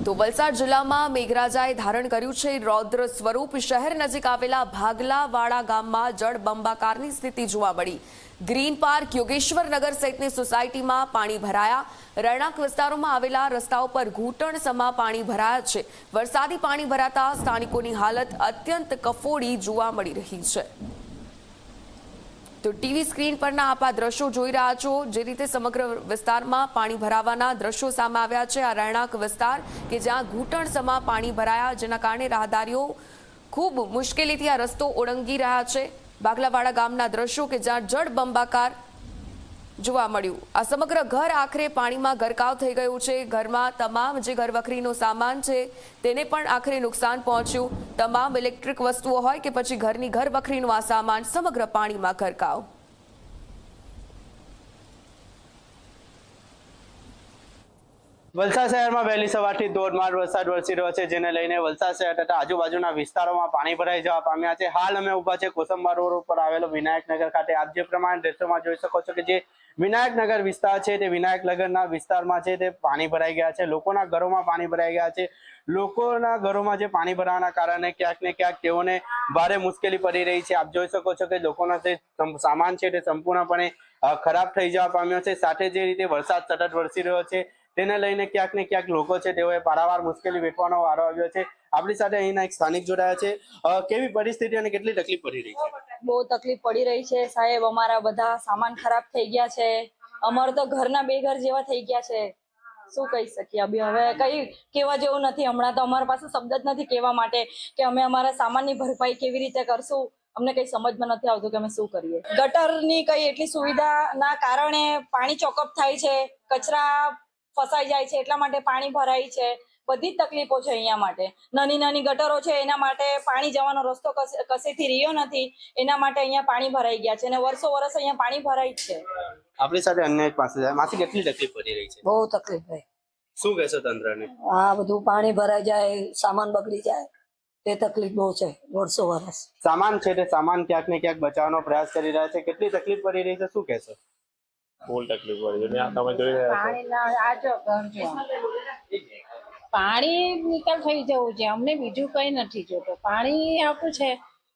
તો વલસાડ જિલ્લામાં મેઘરાજાએ ધારણ કર્યું છે રૌદ્ર સ્વરૂપ। શહેર નજીક આવેલા ભાગલાવાડા ગામમાં જળબંબાકારની સ્થિતિ જોવા મળી। ગ્રીન પાર્ક, યોગેશ્વર નગર સહિતની સોસાયટીમાં પાણી ભરાયા। રહેણાંક વિસ્તારોમાં આવેલા રસ્તાઓ પર ઘૂંટણસમા પાણી ભરાયા છે। વરસાદી પાણી ભરાતા સ્થાનિકોની હાલત અત્યંત કફોડી જોવા મળી રહી છે। तो टीवी स्क्रीन परना आप आ दृश्यों જોઈ રહ્યા છો। જે રીતે સમગ્ર વિસ્તારમાં પાણી ભરાવાના દૃશ્યો સામે આવ્યા છે। આ રહેણાંક વિસ્તાર કે જ્યાં ઘૂંટણસમા પાણી ભરાયા, જેના કારણે રાહદારીઓ ખૂબ મુશ્કેલીથી આ રસ્તો ઓળંગી રહ્યા છે। ભાગલાવાડા ગામના દૃશ્યો કે જ્યાં જળબંબાકાર જોવા મળ્યું। આ સમગ્ર ઘર આખરે પાણીમાં ગરકાવ થઈ ગયું છે। ઘરમાં તમામ જે ઘરવખરીનો સામાન છે તેને પણ આખરે નુકસાન પહોંચ્યું। તમામ ઇલેક્ટ્રિક વસ્તુઓ હોય કે પછી ઘરની ઘરવખરીનો આ સામાન સમગ્ર પાણીમાં ગરકાવ। વલસાડ શહેરમાં વહેલી સવારથી ધોધમાર વરસાદ વરસી રહ્યો છે, જેને લઈને વલસાડ શહેર તથા આજુબાજુના વિસ્તારોમાં પાણી ભરાઈ જવા પામ્યા છે। હાલ અમે ઊભા છે કોસંબા રોડ ઉપર આવેલો વિનાયકનગર ખાતે। આપ જે પ્રમાણે દ્રશ્યોમાં જોઈ શકો છો કે જે વિનાયકનગર વિસ્તાર છે તે વિનાયકનગરના વિસ્તારમાં છે તે પાણી ભરાઈ ગયા છે। લોકોના ઘરોમાં પાણી ભરાઈ ગયા છે। લોકોના ઘરોમાં જે પાણી ભરાવાના કારણે ક્યાંક ને ક્યાંક તેઓને ભારે મુશ્કેલી પડી રહી છે। આપ જોઈ શકો છો કે લોકોના જે સામાન છે તે સંપૂર્ણપણે ખરાબ થઈ જવા પામ્યો છે। સાથે જે રીતે વરસાદ સતત વરસી રહ્યો છે તેને લઈને ક્યાંક ને ક્યાંક લોકો છે તેઓએ પારાવાર મુશ્કેલી વેઠવાનો વારો આવ્યો છે। આપણી સાથે અહીંના એક સ્થાનિક જોડાયા છે। કેવી પરિસ્થિતિ અને કેટલી તકલીફ પડી રહી છે? બહુ તકલીફ પડી રહી છે સાહેબ। અમારા બધા સામાન ખરાબ થઈ ગયા છે। અમારે તો ઘરના બે ઘર જેવા થઈ ગયા છે। શું કહી શકીએ? હવે કઈ કહેવા જેવું નથી। હમણાં તો અમારા પાસે શબ્દ જ નથી કહેવા માટે કે અમે અમારા સામાનની ભરપાઈ કેવી રીતે કરશું। અમને કઈ સમજમાં નથી આવતું કે અમે શું કરીએ। ગટરની કઈ એટલી સુવિધા ના કારણે પાણી ચોકઅપ થાય છે, કચરા ફસાઈ જાય છે, એટલા માટે પાણી ભરાય છે। બધી જ તકલીફો છે અહીંયા માટે। નાની નાની ગટરો છે એના માટે પાણી જવાનો રસ્તો કશેથી રહ્યો નથી, એના માટે અહીંયા પાણી ભરાઈ ગયા છે અને વર્ષો વર્ષ અહીંયા પાણી ભરાય જ છે। આપણી સાથે અન્ય એક પાસે જાય। માસી કેટલી તકલીફ પડી રહી છે? બહુ તકલીફ ભાઈ। શું કહેશો તંત્રને? આ બધું પાણી ભરાઈ જાય, સામાન બગડી જાય, તે તકલીફ બહુ છે વર્ષો વર્ષ। સામાન છે તે સામાન ક્યાંક ને ક્યાંક બચાવવાનો પ્રયાસ કરી રહ્યા છે। કેટલી તકલીફ પડી રહી છે શું કહેશો? ફૂલ તકલીફ પડી છે। તમે જોઈ રહ્યા છો પાણી નિકાલ થઈ જવું છે, અમને બીજું કઈ નથી જોતું। પાણી આવતું છે।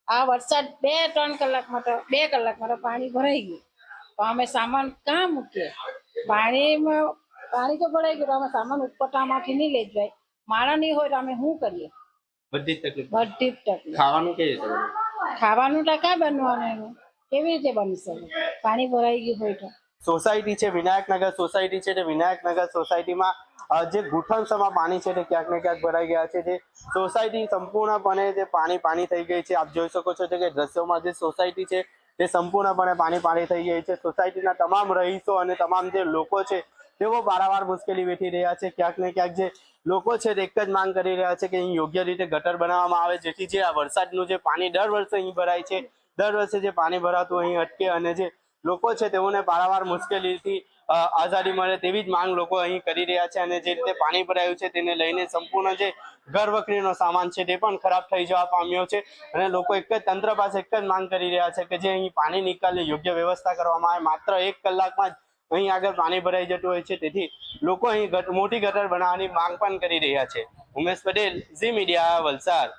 આ વરસાદ 2-3 કલાકમાં તો 2 કલાકમાં તો પાણી ભરાઈ ગયું, તો અમે સામાન ક્યાં મૂકીએ? પાણી તો ભરાઈ ગયું, અમે સામાન ઉપરટામાંથી નહીં લઈ જાય। માળા નહીં હોય તો અમે શું કરીએ? બધી જ તકલીફ। બધી જ તકલીફ। ખાવાનું કેવી રીતે? ખાવાનું તો ક્યાં બનવાનું? કેવી રીતે બની શકે પાણી ભરાઈ ગયું હોય તો? સોસાયટી છે વિનાયકનગર સોસાયટી છે તે વિનાયકનગર સોસાયટીમાં જે ઘૂંટણસમાં પાણી છે તે ક્યાંક ને ક્યાંક ભરાઈ ગયા છે। જે સોસાયટી સંપૂર્ણપણે જે પાણી થઈ ગઈ છે। આપ જોઈ શકો છો કે દ્રશ્યોમાં જે સોસાયટી છે તે સંપૂર્ણપણે પાણી થઈ ગઈ છે। સોસાયટીના તમામ રહીશો અને તમામ જે લોકો છે તેઓ પારાવાર મુશ્કેલી વેઠી રહ્યા છે। ક્યાંક ને ક્યાંક જે લોકો છે તે એક જ માંગ કરી રહ્યા છે કે અહીં યોગ્ય રીતે ગટર બનાવવામાં આવે, જેથી જે આ વરસાદનું જે પાણી દર વર્ષે અહીં ભરાય છે, દર વર્ષે જે પાણી ભરાતું અહીં અટકે અને જે લોકો છે તેઓને પારાવાર મુશ્કેલીથી આઝાદી મળે તેવી જ માંગ લોકો અહીં કરી રહ્યા છે। અને જે રીતે પાણી ભરાયું છે તેને લઈને સંપૂર્ણ જે ઘર વખરીનો સામાન છે તે પણ ખરાબ થઈ જવા પામ્યો છે અને લોકો એક જ તંત્ર પાસે એક જ માંગ કરી રહ્યા છે કે જે અહીં પાણી નિકાલની યોગ્ય વ્યવસ્થા કરવામાં આવે। માત્ર 1 કલાકમાં જ અહીં આગળ પાણી ભરાઈ જતું હોય છે, તેથી લોકો અહીં મોટી ગટર બનાવવાની માંગ પણ કરી રહ્યા છે। ઉમેશ પટેલ, ઝી મીડિયા, વલસાડ।